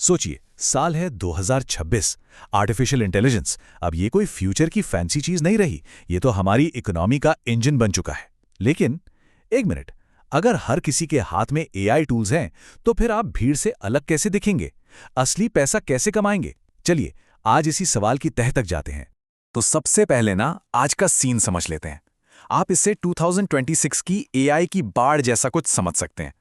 सोचिए, साल है 2026। आर्टिफिशियल इंटेलिजेंस अब ये कोई फ्यूचर की फैंसी चीज नहीं रही, ये तो हमारी इकोनॉमी का इंजन बन चुका है। लेकिन एक मिनट, अगर हर किसी के हाथ में एआई टूल्स हैं, तो फिर आप भीड़ से अलग कैसे दिखेंगे? असली पैसा कैसे कमाएंगे? चलिए आज इसी सवाल की तह तक जाते हैं। तो सबसे पहले ना आज का सीन समझ लेते हैं। आप इसे 2026 की एआई की बाढ़ जैसा कुछ समझ सकते हैं।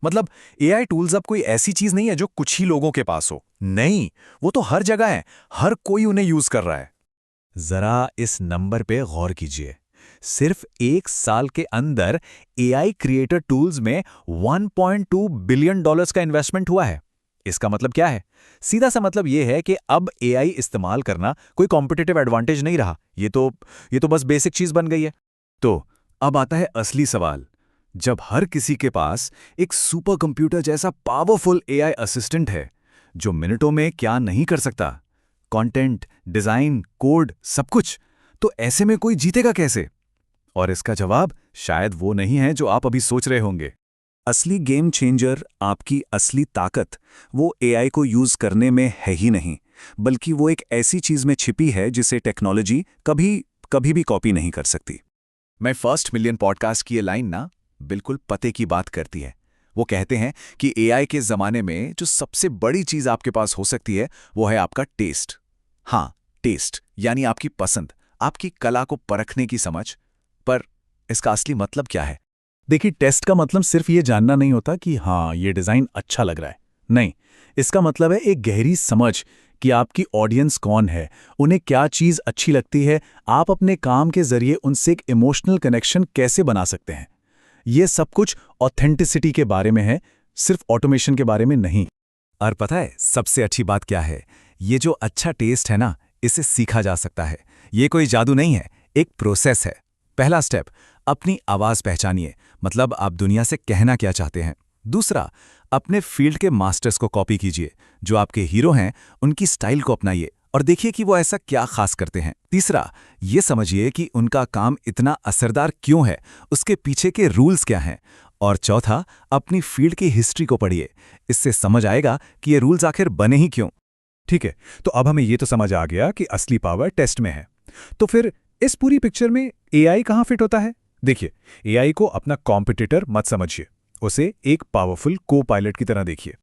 मतलब एआई टूल्स अब कोई ऐसी चीज नहीं है जो कुछ ही लोगों के पास हो। नहीं, वो तो हर जगह है, हर कोई उन्हें यूज कर रहा है। जरा इस नंबर पे गौर कीजिए। सिर्फ एक साल के अंदर एआई क्रिएटर टूल्स में 1.2 बिलियन डॉलर्स का इन्वेस्टमेंट हुआ है। इसका मतलब क्या है? सीधा सा मतलब यह है कि अब एआई इस्तेमाल करना कोई कॉम्पिटिटिव एडवांटेज नहीं रहा। ये तो बस बेसिक चीज बन गई है। तो अब आता है असली सवाल। जब हर किसी के पास एक सुपर कंप्यूटर जैसा पावरफुल एआई असिस्टेंट है जो मिनटों में क्या नहीं कर सकता, कंटेंट, डिजाइन, कोड, सब कुछ, तो ऐसे में कोई जीतेगा कैसे? और इसका जवाब शायद वो नहीं है जो आप अभी सोच रहे होंगे। असली गेम चेंजर, आपकी असली ताकत, वो एआई को यूज करने में है ही नहीं, बल्कि वो एक ऐसी चीज में छिपी है जिसे टेक्नोलॉजी कभी भी कॉपी नहीं कर सकती। मैं फर्स्ट मिलियन पॉडकास्ट की ये लाइन ना बिल्कुल पते की बात करती है। वो कहते हैं कि एआई के जमाने में जो सबसे बड़ी चीज आपके पास हो सकती है वो है आपका टेस्ट। हाँ, टेस्ट यानी आपकी पसंद, आपकी कला को परखने की समझ। पर इसका असली मतलब क्या है? देखिए, टेस्ट का मतलब सिर्फ ये जानना नहीं होता कि हाँ ये डिजाइन अच्छा लग रहा है। नहीं, इसका मतलब है एक गहरी समझ कि आपकी ऑडियंस कौन है, उन्हें क्या चीज अच्छी लगती है, आप अपने काम के जरिए उनसे एक इमोशनल कनेक्शन कैसे बना सकते हैं। ये सब कुछ ऑथेंटिसिटी के बारे में है, सिर्फ ऑटोमेशन के बारे में नहीं। और पता है सबसे अच्छी बात क्या है? ये जो अच्छा टेस्ट है ना, इसे सीखा जा सकता है। ये कोई जादू नहीं है, एक प्रोसेस है। पहला स्टेप, अपनी आवाज पहचानिए, मतलब आप दुनिया से कहना क्या चाहते हैं। दूसरा, अपने फील्ड के मास्टर्स को कॉपी कीजिए। जो आपके हीरो हैं उनकी स्टाइल को अपनाइए और देखिए कि वो ऐसा क्या खास करते हैं। तीसरा, ये समझिए कि उनका काम इतना असरदार क्यों है, उसके पीछे के रूल्स क्या हैं। और चौथा, अपनी फील्ड की हिस्ट्री को पढ़िए। इससे समझ आएगा कि ये रूल्स आखिर बने ही क्यों। ठीक है, तो अब हमें ये तो समझ आ गया कि असली पावर टेस्ट में है। तो फिर इस पूरी पिक्चर में एआई कहाँ फिट होता है? देखिए, एआई को अपना कॉम्पिटिटर मत समझिए, उसे एक पावरफुल को पायलट की तरह देखिए।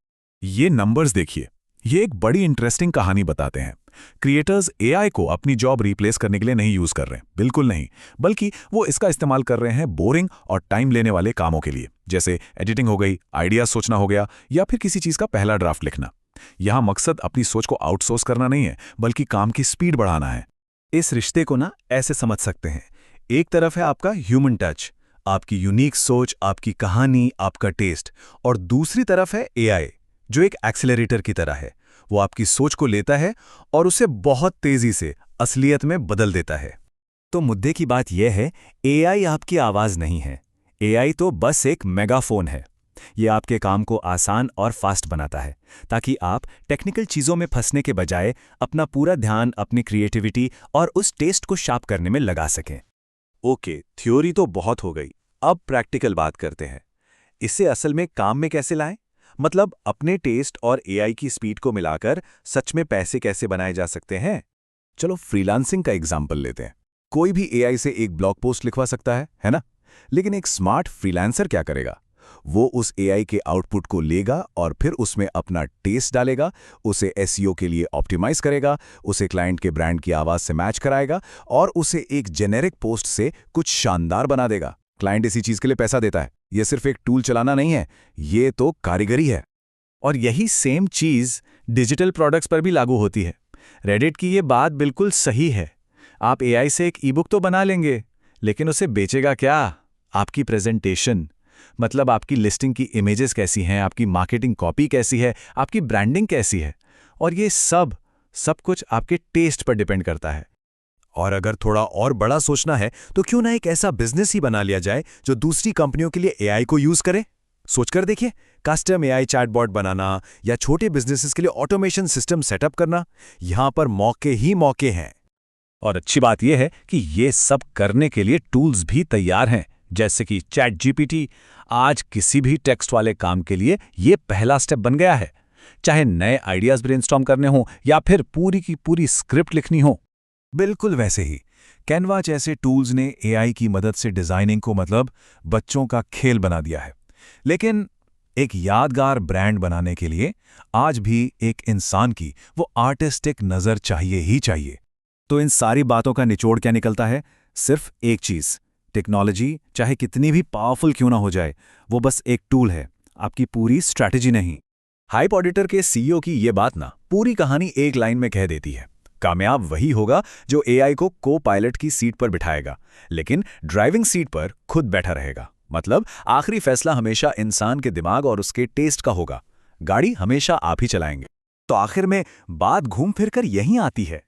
ये नंबर्स देखिए, ये एक बड़ी इंटरेस्टिंग कहानी बताते हैं। क्रिएटर्स एआई को अपनी जॉब रिप्लेस करने के लिए नहीं यूज कर रहे हैं, बिल्कुल नहीं, बल्कि वो इसका इस्तेमाल कर रहे हैं बोरिंग और टाइम लेने वाले कामों के लिए, जैसे एडिटिंग हो गई, आइडिया सोचना हो गया, या फिर किसी चीज का पहला ड्राफ्ट लिखना। यहां मकसद अपनी सोच को आउटसोर्स करना नहीं है, बल्कि काम की स्पीड बढ़ाना है। इस रिश्ते को ना ऐसे समझ सकते हैं। एक तरफ है आपका ह्यूमन टच, आपकी यूनिक सोच, आपकी कहानी, आपका टेस्ट, और दूसरी तरफ है एआई, जो एक एक्सेलरेटर की तरह है। वो आपकी सोच को लेता है और उसे बहुत तेजी से असलियत में बदल देता है। तो मुद्दे की बात यह है, एआई आपकी आवाज नहीं है, एआई तो बस एक मेगाफोन है। ये आपके काम को आसान और फास्ट बनाता है, ताकि आप टेक्निकल चीजों में फंसने के बजाय अपना पूरा ध्यान अपनी क्रिएटिविटी और उस टेस्ट को शार्प करने में लगा सकें। ओके, थ्योरी तो बहुत हो गई, अब प्रैक्टिकल बात करते हैं। इसे असल में काम में कैसे लाएं? मतलब अपने टेस्ट और एआई की स्पीड को मिलाकर सच में पैसे कैसे बनाए जा सकते हैं? चलो फ्रीलांसिंग का एग्जाम्पल लेते हैं। कोई भी एआई से एक ब्लॉग पोस्ट लिखवा सकता है ना? लेकिन एक स्मार्ट फ्रीलांसर क्या करेगा? वो उस एआई के आउटपुट को लेगा और फिर उसमें अपना टेस्ट डालेगा, उसे एसईओ के लिए ऑप्टिमाइज करेगा, उसे क्लाइंट के ब्रांड की आवाज से मैच कराएगा और उसे एक जेनेरिक पोस्ट से कुछ शानदार बना देगा। क्लाइंट इसी चीज के लिए पैसा देता है। ये सिर्फ एक टूल चलाना नहीं है, ये तो कारीगरी है। और यही सेम चीज डिजिटल प्रोडक्ट्स पर भी लागू होती है। रेडिट की ये बात बिल्कुल सही है। आप एआई से एक ईबुक तो बना लेंगे, लेकिन उसे बेचेगा क्या? आपकी प्रेजेंटेशन, मतलब आपकी लिस्टिंग की इमेजेस कैसी हैं, आपकी मार्केटिंग कॉपी कैसी है, आपकी ब्रांडिंग कैसी है, और ये सब कुछ आपके टेस्ट पर डिपेंड करता है। और अगर थोड़ा और बड़ा सोचना है तो क्यों ना एक ऐसा बिजनेस ही बना लिया जाए जो दूसरी कंपनियों के लिए एआई को यूज करे। सोचकर देखिए, कस्टम एआई चैटबॉट बनाना या छोटे बिजनेसेस के लिए ऑटोमेशन सिस्टम सेटअप करना, यहां पर मौके ही मौके हैं। और अच्छी बात यह है कि ये सब करने के लिए टूल्स भी तैयार हैं, जैसे कि चैट जीपीटी। आज किसी भी टेक्स्ट वाले काम के लिए ये पहला स्टेप बन गया है। चाहे नए आइडियाज ब्रेनस्टॉर्म करने हो या फिर पूरी की पूरी स्क्रिप्ट लिखनी हो। बिल्कुल वैसे ही कैनवा जैसे टूल्स ने एआई की मदद से डिजाइनिंग को मतलब बच्चों का खेल बना दिया है। लेकिन एक यादगार ब्रांड बनाने के लिए आज भी एक इंसान की वो आर्टिस्टिक नज़र चाहिए ही चाहिए। तो इन सारी बातों का निचोड़ क्या निकलता है? सिर्फ एक चीज़, टेक्नोलॉजी चाहे कितनी भी पावरफुल क्यों ना हो जाए, वो बस एक टूल है, आपकी पूरी स्ट्रैटेजी नहीं। हाइप ऑडिटर के सीईओ की ये बात ना पूरी कहानी एक लाइन में कह देती है। कामयाब वही होगा जो एआई को को पायलट की सीट पर बिठाएगा, लेकिन ड्राइविंग सीट पर खुद बैठा रहेगा। मतलब आखिरी फैसला हमेशा इंसान के दिमाग और उसके टेस्ट का होगा। गाड़ी हमेशा आप ही चलाएंगे। तो आखिर में बात घूम फिर कर यहीं आती है।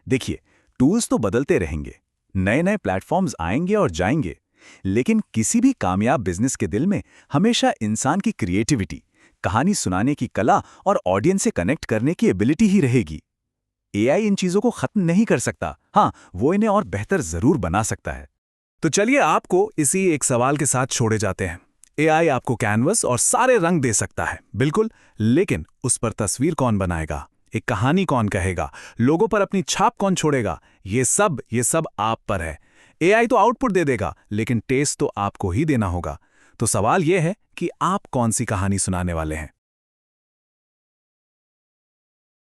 देखिए, टूल्स तो बदलते रहेंगे, नए नए प्लेटफॉर्म्स आएंगे और जाएंगे, लेकिन किसी भी कामयाब बिजनेस के दिल में हमेशा इंसान की क्रिएटिविटी, कहानी सुनाने की कला और ऑडियंस से कनेक्ट करने की एबिलिटी ही रहेगी। एआई इन चीजों को खत्म नहीं कर सकता, हाँ, वो इन्हें और बेहतर जरूर बना सकता है। तो चलिए आपको इसी एक सवाल के साथ छोड़े जाते हैं। एआई आपको कैनवस और सारे रंग दे सकता है, बिल्कुल, लेकिन उस पर तस्वीर कौन बनाएगा, एक कहानी कौन कहेगा, लोगों पर अपनी छाप कौन छोड़ेगा, ये सब आप पर है। एआई तो आउटपुट दे देगा, लेकिन टेस्ट तो आपको ही देना होगा। तो सवाल यह है कि आप कौन सी कहानी सुनाने वाले हैं।